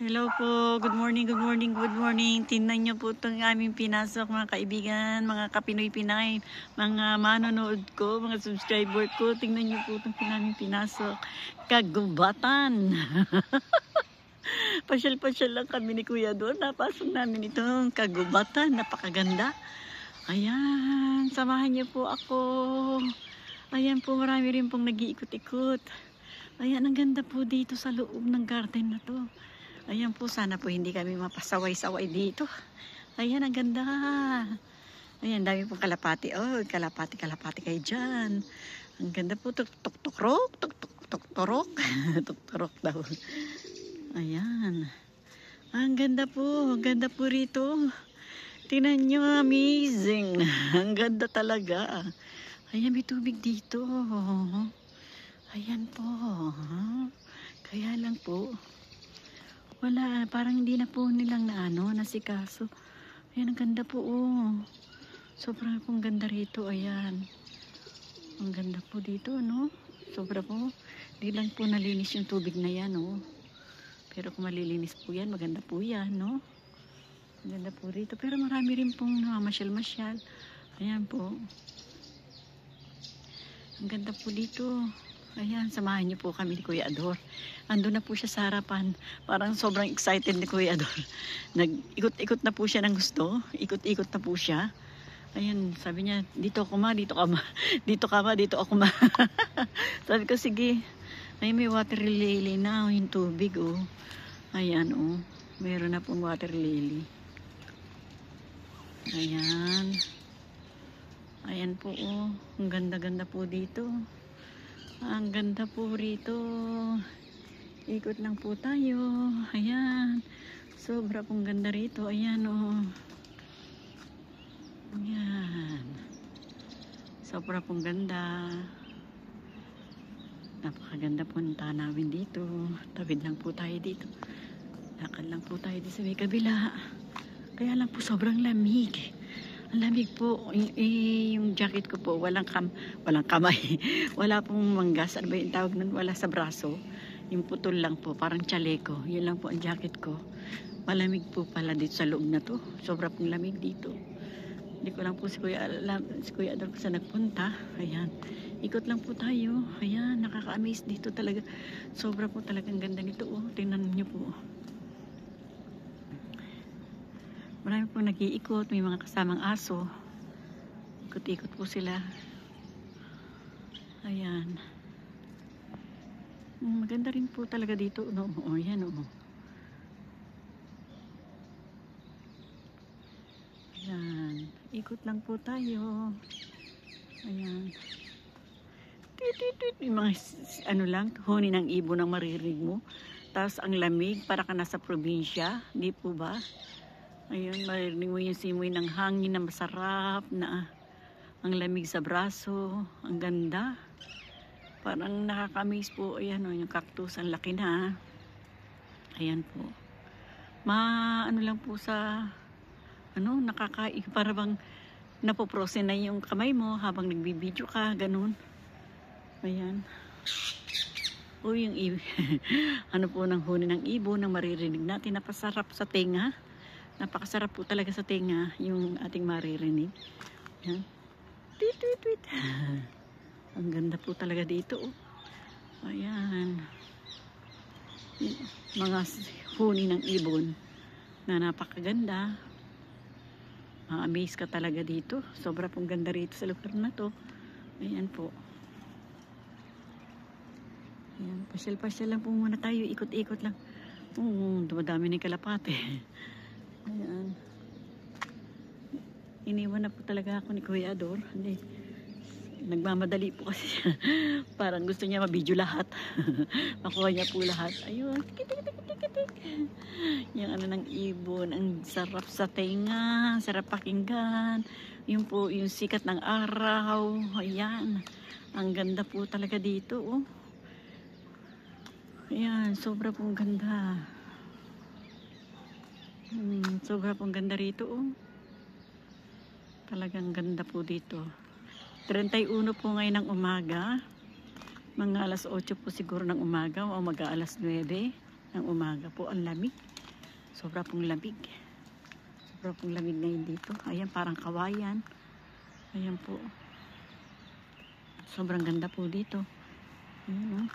Hello po, good morning, good morning, good morning. Tingnan nyo po itong aming pinasok mga kaibigan, mga kapinoy Pinay, mga manonood ko, mga subscriber ko. Tingnan nyo po itong aming pinasok. Kagubatan. Pasyal-pasyal lang kami ni Kuya doon. Napasok namin itong kagubatan. Napakaganda. Ayan, samahan nyo po ako. Ayan po, marami rin pong nag-iikot-ikot. Ayan, ang ganda po dito sa loob ng garden na to. Ayan po, sana po hindi kami mapasaway-saway dito. Ayan, ang ganda. Ayan, dami pong kalapati. Oh, kalapati kayo dyan. Ang ganda po, tuk-tuk-tuk-rok, tuk-tuk-tuk-turok. Tuk-turok daw. Ayan. Ang ganda po rito. Tingnan nyo, amazing. Ang ganda talaga. Ayan, may tubig dito. Ayan po. Kaya lang po, wala, parang hindi na po nilang nasikaso. Ayan, ang ganda po, oh. Sobrang pong ganda rito, ayan. Ang ganda po dito, no? Sobra po. Di lang po nalinis yung tubig na yan, oh. Pero kung malilinis po yan, maganda po yan, no? Ang ganda po rito. Pero marami rin pong masyal-masyal. Ayan po. Ang ganda po dito. Ayan, samahan niyo po kami ni Kuya Ador. Ando na po siya sa harapan. Parang sobrang excited ni Kuya Ador. Nag-ikot-ikot na po siya ng gusto. Ikot-ikot na po siya. Ayan, sabi niya, dito ako ma, dito ka ma. Dito ka ma, dito ako ma. Sabi ko, sige. Ay, may water lily na yung tubig, oh. Ayan, oh. Meron na pong water lily. Ayan. Ayan po, oh. Ang ganda-ganda po dito. Ang ganda po rito. Ikot lang po tayo. Ayan. Sobra pong ganda rito. Ayan, oh. Ayan. Sobra pong ganda. Napakaganda po ng tanawin dito. Tawid lang po tayo dito. Lakad lang po tayo dito sa may kabila. Kaya lang po sobrang lamig. Ang lamig po, yung jacket ko po, walang kamay. Wala pong manggas. Ano ba yung tawag nun? Wala sa braso. Yung putol lang po, parang chaleko. Yun lang po ang jacket ko. Malamig po pala dito sa loob na to. Sobra pong lamig dito. Hindi ko lang po si Kuya Adol sa nagpunta. Ayan. Ikot lang po tayo. Ayan, nakaka-amaze dito talaga. Sobra po talagang ganda nito. Oh. Tingnan niyo po. Marami po nag-iikot, may mga kasamang aso. Ikot-ikot po sila. Ayan. Maganda rin po talaga dito. No? Oh, yan, oh. Ayan. Ikot lang po tayo. Ayan. Yung mga huni ng ibon ang maririnig mo. Tapos ang lamig, para ka nasa probinsya. Di po ba? Ayun, maririnig mo yung simoy ng hangin na masarap na ang lamig sa braso. Ang ganda. Parang nakaka-amaze po. Ayan, oh, yung cactus. Ang laki na. Ayan po. Ano lang po sa para bang napoprose na yung kamay mo habang nagbibideo ka. Ganun. Ayan. O yung ano po ng huni ng ibon na maririnig natin. Napasarap sa tenga. Napakasarap po talaga sa tenga yung ating maririnig. Yan. Tweet, tweet, tweet. Ang ganda po talaga dito. Oh. Ayan. Mga huni ng ibon na napakaganda. Ma-amaze ka talaga dito. Sobra pong ganda rito sa lugar na to. Ayan po. Ayan. Pasyal-pasyal lang po muna tayo. Ikot-ikot lang. Dumadami ng kalapate. Ayan. Iniwan na po talaga ako ni Kuya Ador. Hindi. Nagmamadali po kasi siya. Parang gusto niya mabidyo lahat. Makuha niya po lahat. Ayun. Tik-tik-tik-tik-tik. Yung ng ibon. Ang sarap sa tenga. Sarap pakinggan. Yung po, yung sikat ng araw. Ayan. Ang ganda po talaga dito. Oh. Ayan. Sobra pong ganda. Sobra pong ganda rito, oh. Talagang ganda po dito. 31 po ngayon ng umaga. Mga alas 8 po siguro ng umaga o mag-aalas 9. ng umaga po. Ang lamig. Sobra pong lamig. Sobra pong lamig ngayon dito. Ayan, parang kawayan. Ayan po. Sobrang ganda po dito. Ayan, oh.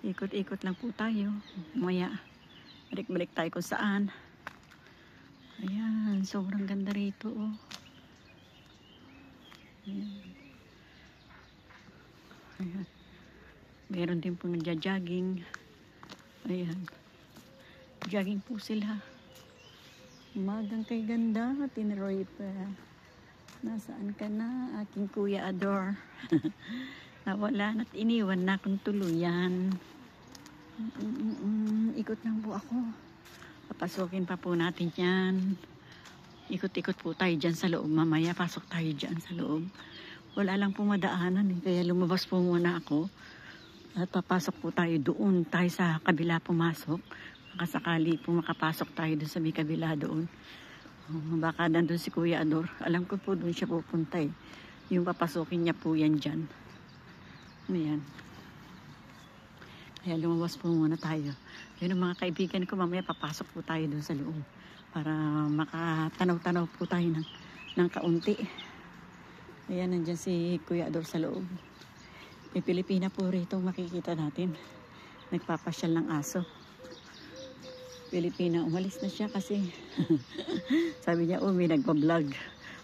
Ikot-ikot lang po tayo. Maya, balik-balik tayo kung saan. Ayan, sobrang ganda rito, oh. Ayan. Ayan. Meron din po nagja-jogging. Ayan. Jogging po sila. Umagang kay ganda. Tinroy pa. Nasaan ka na, aking Kuya Ador? Nawala na't iniwan na akong tuluyan. Ikot lang po ako. Papasukin pa po natin yan. Ikot-ikot po tayo dyan sa loob. Mamaya pasok tayo dyan sa loob. Wala lang po madaanan eh. Kaya lumabas po muna ako. At papasok po tayo doon. Tayo sa kabila pumasok. Makasakali po makapasok tayo doon sa may kabila doon. Baka nandun si Kuya Ador. Alam ko po doon siya pupunta eh. Yung papasukin niya po yan dyan. Ayan. Kaya lumabas po muna tayo. Yun ang mga kaibigan ko. Mamaya papasok po tayo doon sa loob. Para makatanaw-tanaw po tayo ng kaunti. Ayan, nandyan si Kuya Ador sa loob. May Pilipina po rito makikita natin. Nagpapasyal ng aso. Pilipina, umalis na siya kasi sabi niya, may nagpa-vlog.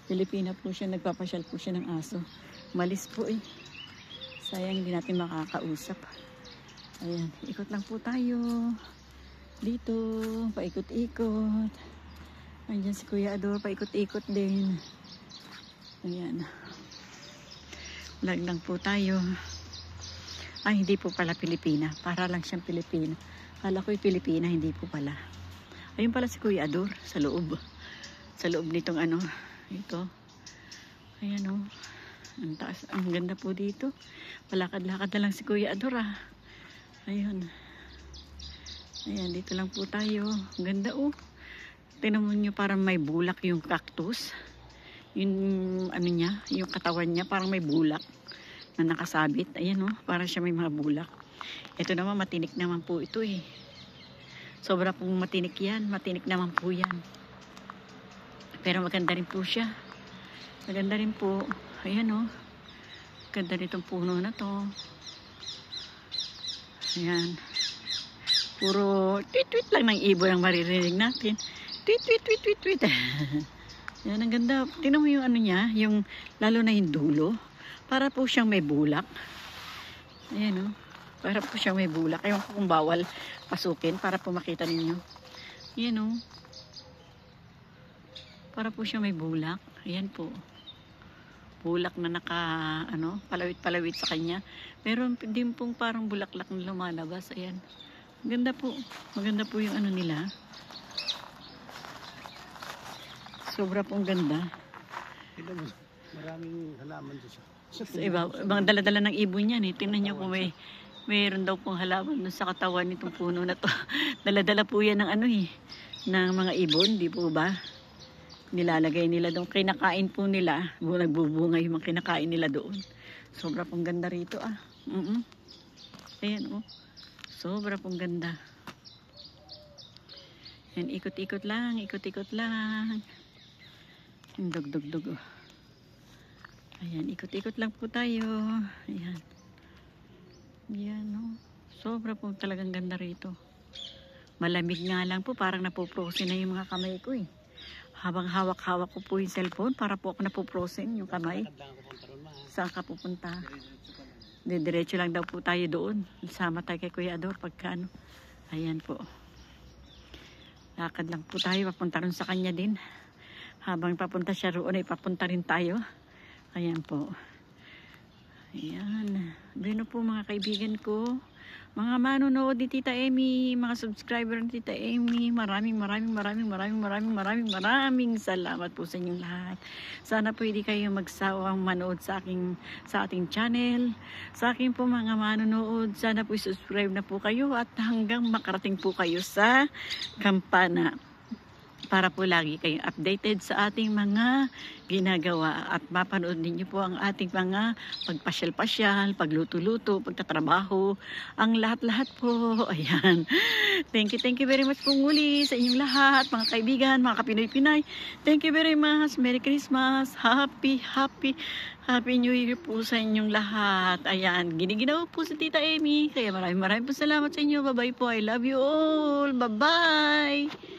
Pilipina po siya, nagpapasyal po siya ng aso. Umalis po eh. Sayang hindi natin makakausap. Ayan, ikot lang po tayo. Dito, paikot-ikot. Ayan si Kuya Ador, paikot-ikot din. Ayan. Vlog lang po tayo. Ay, hindi po pala Pilipina. Para lang siyang Pilipina. Kala ko'y Pilipina, hindi po pala. Ayun pala si Kuya Ador sa loob. Sa loob nitong ano, ito. Ayan o. Ang taas, ang ganda po dito. Palakad-lakad na lang si Kuya Ador ah. Ayun. Ayan, dito lang po tayo. Ang ganda oh. Tingnan mo nyo, parang may bulak yung cactus. Yung ano niya, yung katawan niya, parang may bulak na nakasabit. Ayan oh, parang siya may mga bulak. Ito naman, matinik naman po ito eh. Sobra pong matinik yan. Matinik naman po yan. Pero maganda rin po siya. Maganda rin po. Ayan o. Ganda nitong puno na to. Ayan. Puro tweet-tweet lang ng ibon ang maririnig natin. Tweet-tweet-tweet-tweet-tweet. Ayan, ang ganda. Tingnan mo yung ano niya, yung lalo na yung dulo. Para po siyang may bulak. Ayan o. Para po siyang may bulak. Ewan ko kung bawal pasukin para po makita ninyo. Ayan o. Para po siyang may bulak. Ayan po. Bulak na naka, ano, palawit-palawit sa kanya. Meron din pong parang bulaklak na lumalabas. Ayan. Maganda po. Maganda po yung ano nila. Sobra pong ganda. Maraming halaman dito sa ibang dala-dala ng ibon yan eh. Tingnan nyo kung mayroon daw pong halaman dun sa katawan nitong puno na to. Dala-dala po yan ng ano eh. Ng mga ibon, di po ba? Nilalagay nila doon. Kinakain po nila. Nagbubunga yung mga kinakain nila doon. Sobra pong ganda rito ah. Ayan oh. Sobra pong ganda. Ayan, ikot-ikot lang. Ikot-ikot lang. Yung dog-dog-dog oh. Ayan, ikot-ikot lang po tayo. Ayan. Ayan oh. Sobra po talagang ganda rito. Malamig nga lang po. Parang napoprosin na yung mga kamay ko eh. Habang hawak-hawak ko po yung cellphone, para po ako napoprosin yung kamay. Saan ka pupunta? Diretso lang daw po tayo doon. Sama tayo kay Kuya Ador pagka ano. Ayan po. Lakad lang po tayo. Papunta rin sa kanya din. Habang papunta siya roon ay papunta rin tayo. Ayan po. Ayan. Dino po mga kaibigan ko. Mga manonood ni Tita Amy, mga subscriber ni Tita Amy, maraming salamat po sa inyong lahat. Sana po hindi kayo magsawang manood sa ating channel. Sa akin po mga manonood, sana po subscribe na po kayo at hanggang makarating po kayo sa kampana. para po lagi kayong updated sa ating mga ginagawa at mapanood ninyo po ang ating mga pagpasyal-pasyal, pagluto-luto, pagtatrabaho, ang lahat-lahat po. Ayan. Thank you very much po muli sa inyong lahat, mga kaibigan, mga kapinoy-pinay. Thank you very much. Merry Christmas. Happy New Year po sa inyong lahat. Ayan, giniginaw po si Tita Amy. Kaya maraming po salamat sa inyo. Bye-bye po. I love you all. Bye-bye.